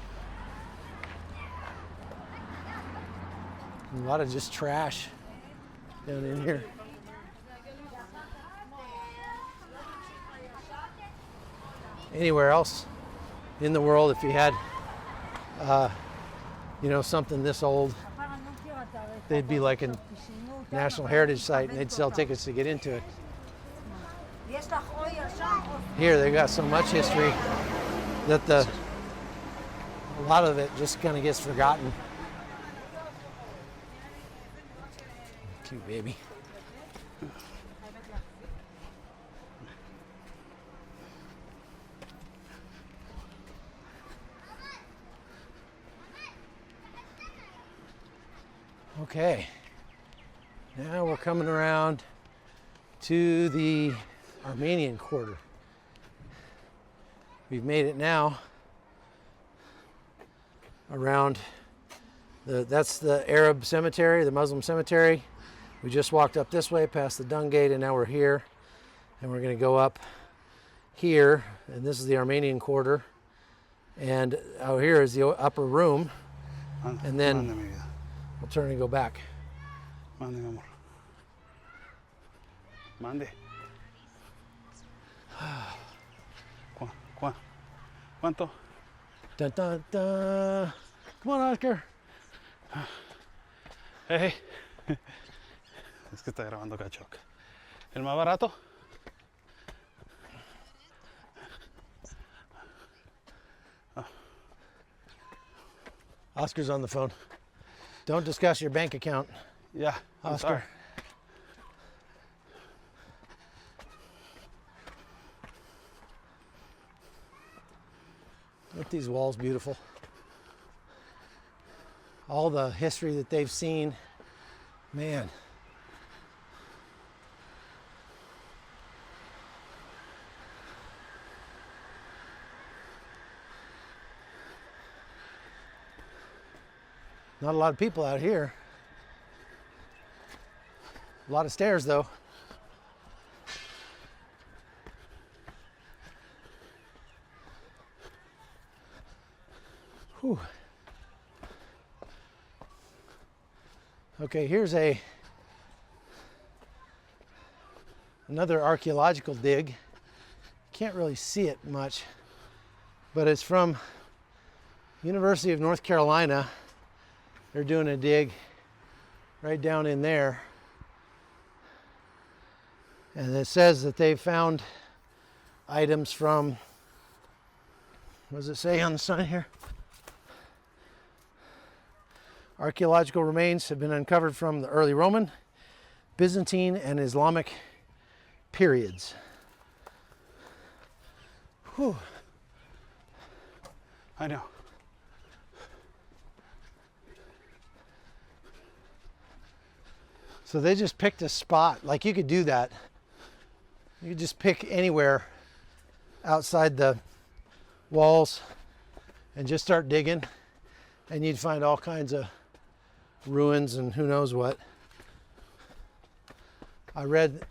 A lot of just trash down in here. Anywhere else in the world, if you had, something this old, they'd be like a National Heritage Site, and they'd sell tickets to get into it. Here, they got so much history that a lot of it just kind of gets forgotten. Cute baby. Okay, now we're coming around to the Armenian quarter. We've made it now around that's the Arab cemetery, the Muslim cemetery. We just walked up this way past the Dung Gate, and now we're here, and we're going to go up here, and this is the Armenian quarter, and out here is the upper room, and then we'll turn and go back. Mande, mi amor. Mande. ¿Cuánto? Dun, dun, dun. Come on, Oscar. Hey. Es que está grabando Cachoc. ¿El más barato? Oscar's on the phone. Don't discuss your bank account, Yeah, I'm Oscar. sorry. Aren't these walls beautiful? All the history that they've seen, man. Not a lot of people out here. A lot of stairs though. Whew. Okay, here's another archaeological dig. Can't really see it much, but it's from University of North Carolina. They're doing a dig right down in there. And it says that they found items from, what does it say on the sign here? Archaeological remains have been uncovered from the early Roman, Byzantine, and Islamic periods. Whew. I know. So they just picked a spot. Like you could do that. You could just pick anywhere outside the walls and just start digging, and you'd find all kinds of ruins and who knows what. I read,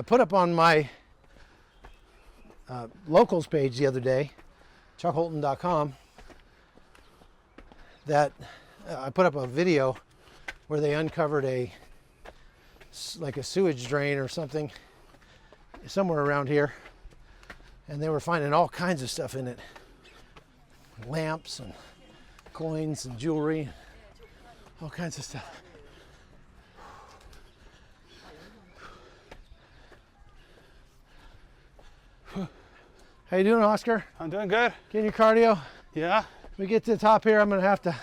put up on my locals page the other day, chuckholton.com, that I put up a video where they uncovered like a sewage drain or something somewhere around here, and they were finding all kinds of stuff in it. Lamps and coins and jewelry, all kinds of stuff. How you doing, Oscar? I'm doing good. Getting your cardio? Yeah. We get to the top here, I'm gonna have to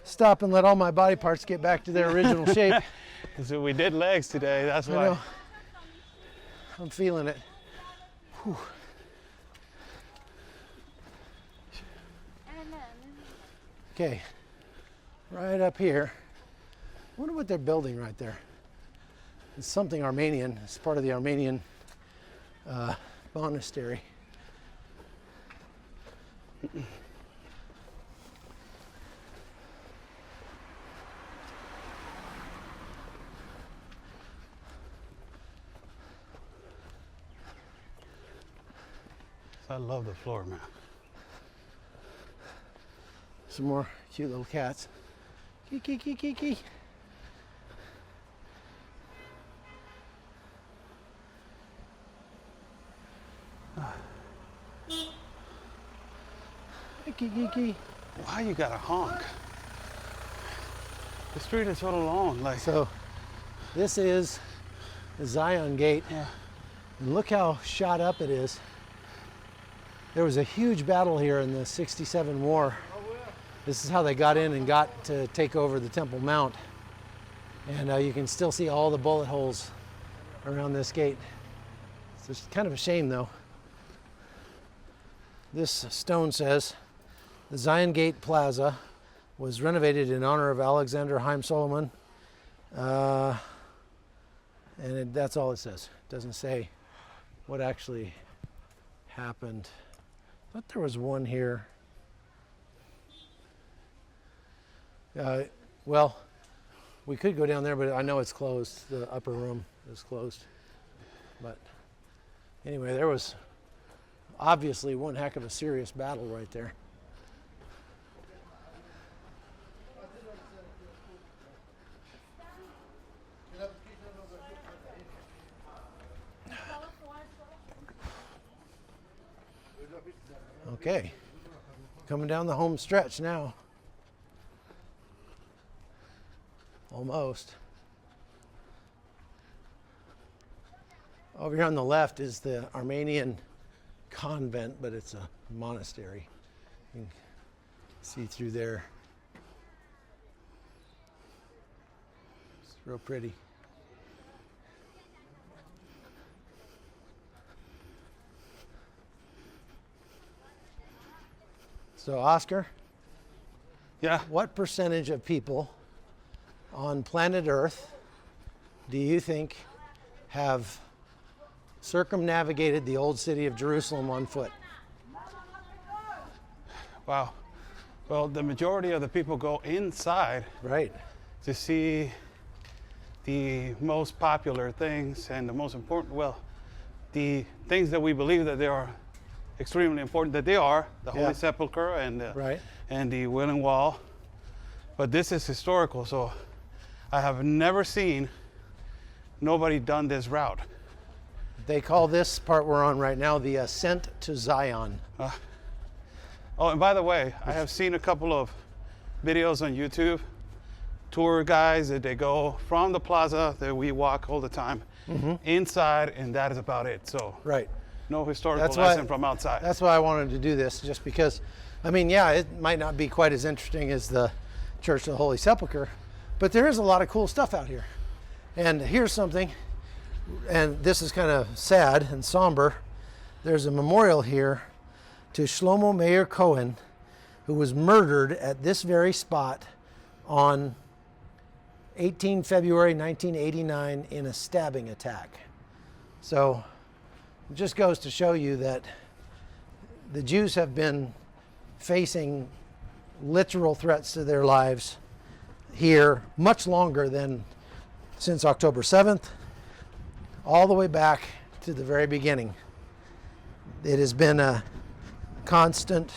stop and let all my body parts get back to their original shape. So we did legs today, that's I why. know. I'm feeling it. Whew. Okay, right up here. I wonder what they're building right there. It's something Armenian. It's part of the Armenian monastery. I love the floor, man. Some more cute little cats. Kiki, kiki, kiki. Kiki, kiki. Why you gotta honk? The street is so long, like. So, this is the Zion Gate. Yeah. And look how shot up it is. There was a huge battle here in the '67 war. This is how they got in and got to take over the Temple Mount. And you can still see all the bullet holes around this gate. So it's kind of a shame though. This stone says, the Zion Gate Plaza was renovated in honor of Alexander Haim Solomon. That's all it says. It doesn't say what actually happened. I thought there was one here. Well, we could go down there, but I know it's closed. The upper room is closed. But anyway, there was obviously one heck of a serious battle right there. Okay, coming down the home stretch now. Almost. Over here on the left is the Armenian convent, but it's a monastery. You can see through there. It's real pretty. So, Oscar, Yeah. what percentage of people on planet Earth do you think have circumnavigated the old city of Jerusalem on foot? Wow. Well, the majority of the people go inside Right. to see the most popular things and the most important, well, the things that we believe that they are extremely important, that they are, the Yeah. Holy Sepulchre and Right. and the Wailing Wall. But this is historical, so I have never seen nobody done this route. They call this part we're on right now the ascent to Zion. Oh, and by the way, I have seen a couple of videos on YouTube, tour guys that they go from the plaza that we walk all the time inside, and that is about it. So Right. no historical That's why- lesson from outside. That's why I wanted to do this, just because, I mean, yeah, it might not be quite as interesting as the Church of the Holy Sepulchre, but there is a lot of cool stuff out here. And here's something, and this is kind of sad and somber. There's a memorial here to Shlomo Meir Cohen, who was murdered at this very spot on 18 February 1989 in a stabbing attack. So it just goes to show you that the Jews have been facing literal threats to their lives here much longer than since October 7th, all the way back to the very beginning. It has been a constant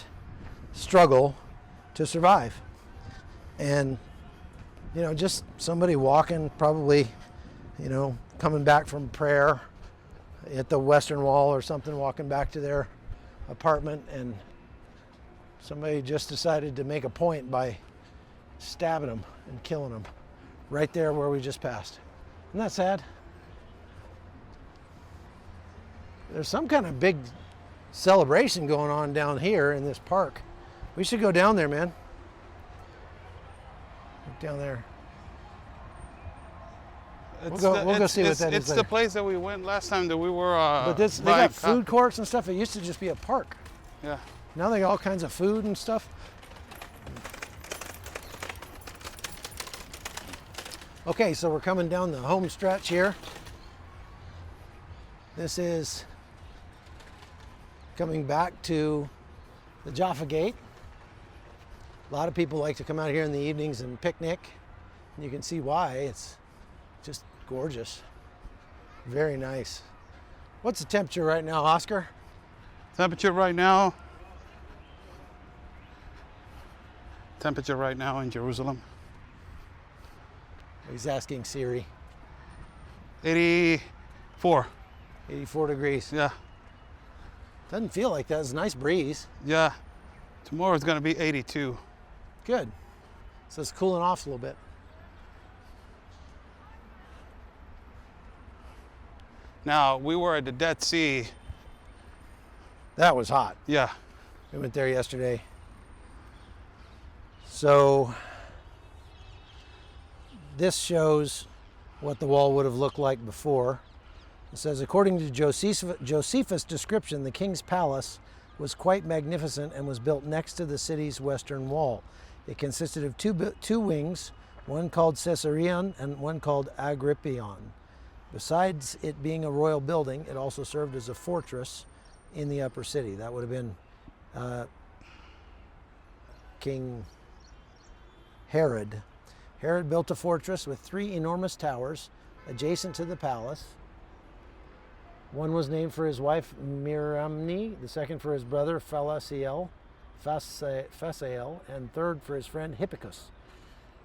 struggle to survive. And, you know, just somebody walking, probably, you know, coming back from prayer at the Western Wall or something, walking back to their apartment, and somebody just decided to make a point by stabbing them and killing them right there where we just passed. Isn't that sad? There's some kind of big celebration going on down here in this park. We should go down there, man. Look down there. We'll go see what that is. It's the place that we went last time that we were. But they got food courts and stuff. It used to just be a park. Yeah. Now they got all kinds of food and stuff. Okay, so we're coming down the home stretch here. This is coming back to the Jaffa Gate. A lot of people like to come out here in the evenings and picnic. And you can see why. It's just gorgeous. Very nice. What's the temperature right now, Oscar? Temperature right now in Jerusalem. He's asking Siri. 84. 84 degrees. Yeah. Doesn't feel like that. It's a nice breeze. Yeah. Tomorrow it's going to be 82. Good. So it's cooling off a little bit. Now, we were at the Dead Sea. That was hot. Yeah. We went there yesterday. So this shows what the wall would have looked like before. It says, according to Josephus' description, the king's palace was quite magnificent and was built next to the city's western wall. It consisted of two wings, one called Caesareon and one called Agrippion. Besides it being a royal building, it also served as a fortress in the upper city. That would have been King Herod. Herod built a fortress with 3 enormous towers adjacent to the palace. One was named for his wife Miramne, the second for his brother Phasael, and third for his friend Hippicus.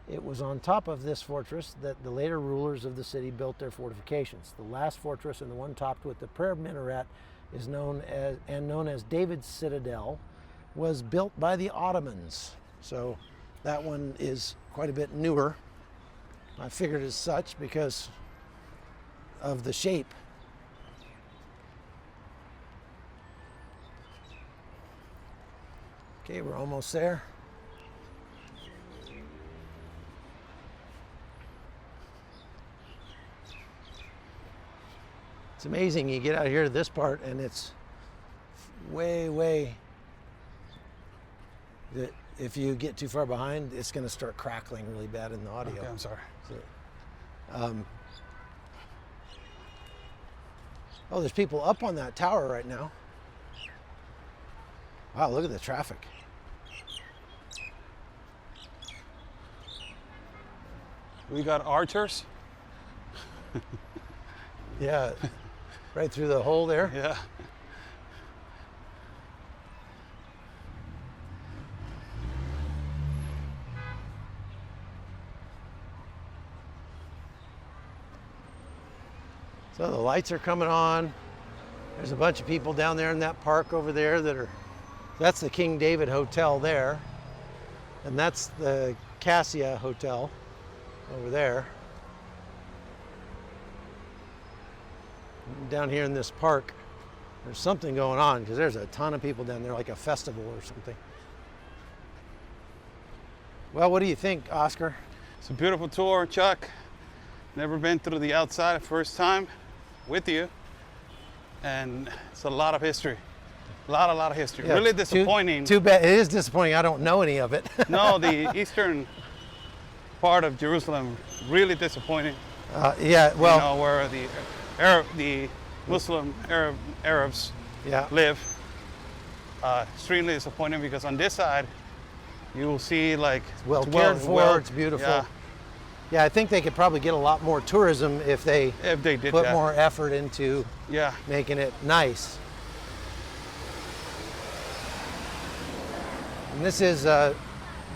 It was on top of this fortress that the later rulers of the city built their fortifications. The last fortress, and the one topped with the prayer minaret, is known as David's Citadel, was built by the Ottomans. So that one is quite a bit newer. I figured as such because of the shape. Okay, we're almost there. It's amazing. You get out here to this part and it's way that if you get too far behind, it's going to start crackling really bad in the audio. Okay, I'm sorry. So, oh, there's people up on that tower right now. Wow, look at the traffic. We got archers. Yeah, right through the hole there. Yeah. So the lights are coming on. There's a bunch of people down there in that park over there that's the King David Hotel there. And that's the Cassia Hotel over there. Down here in this park, there's something going on because there's a ton of people down there, like a festival or something. Well, what do you think, Oscar? It's a beautiful tour, Chuck. Never been through the outside, first time with you. And it's a lot of history. A lot of history. Yeah, really disappointing. Too bad. It is disappointing. I don't know any of it. No, the eastern part of Jerusalem really disappointing. Yeah, well, You know, where the Muslim Arabs yeah. live. Extremely disappointing because on this side, you will see like Well cared for, it's beautiful. Yeah, Yeah, I think they could probably get a lot more tourism if they if they did put that. more effort into Yeah. making it nice. And this is the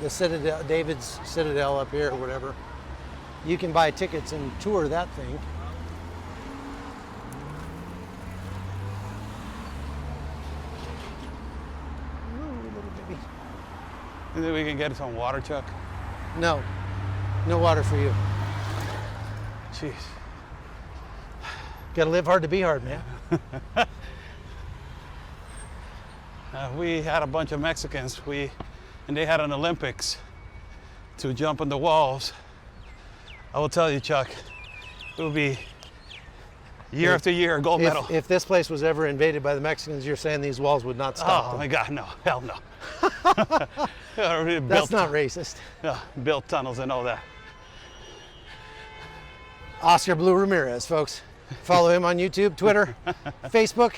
Citadel, David's Citadel up here or whatever. You can buy tickets and tour that thing. Ooh, little baby. And then we can get some water, Chuck. No, no water for you. Jeez. Gotta live hard to be hard, man. We had a bunch of Mexicans. And they had an Olympics to jump on the walls. I will tell you, Chuck, it will be year after year a gold medal. If this place was ever invaded by the Mexicans, you're saying these walls would not stop Oh them. my God, no, hell no. That's not racist. Built tunnels and all that. Oscar Blue Ramirez, folks. Follow him on YouTube, Twitter, Facebook,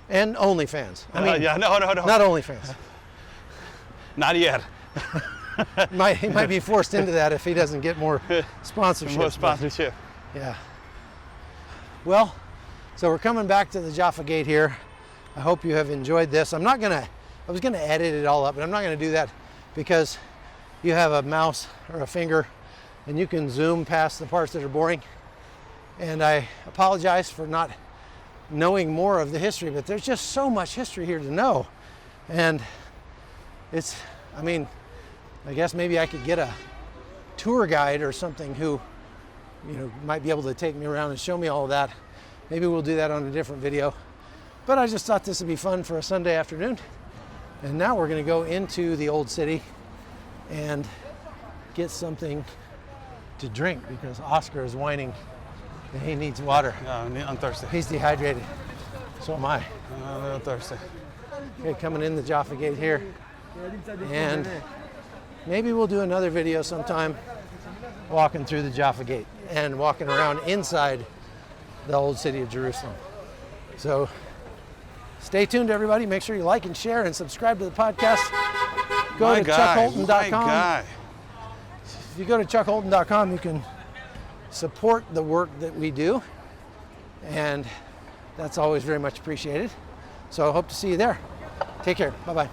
and OnlyFans. I mean, yeah, no. not OnlyFans. Not yet. He might be forced into that if he doesn't get more sponsorship. More sponsorship. Yeah. Well, so we're coming back to the Jaffa Gate here. I hope you have enjoyed this. I was gonna edit it all up, but I'm not gonna do that because you have a mouse or a finger and you can zoom past the parts that are boring. And I apologize for not knowing more of the history, but there's just so much history here to know. And I guess maybe I could get a tour guide or something who, might be able to take me around and show me all of that. Maybe we'll do that on a different video. But I just thought this would be fun for a Sunday afternoon. And now we're gonna go into the old city and get something to drink because Oscar is whining and he needs water. I'm thirsty. He's dehydrated. So am I. I'm a little thirsty. Okay, coming in the Jaffa Gate here. And maybe we'll do another video sometime walking through the Jaffa Gate and walking around inside the old city of Jerusalem. So stay tuned, everybody. Make sure you like and share and subscribe to the podcast. Go to chuckholton.com. My guy. If you go to chuckholton.com, you can support the work that we do. And that's always very much appreciated. So I hope to see you there. Take care. Bye-bye.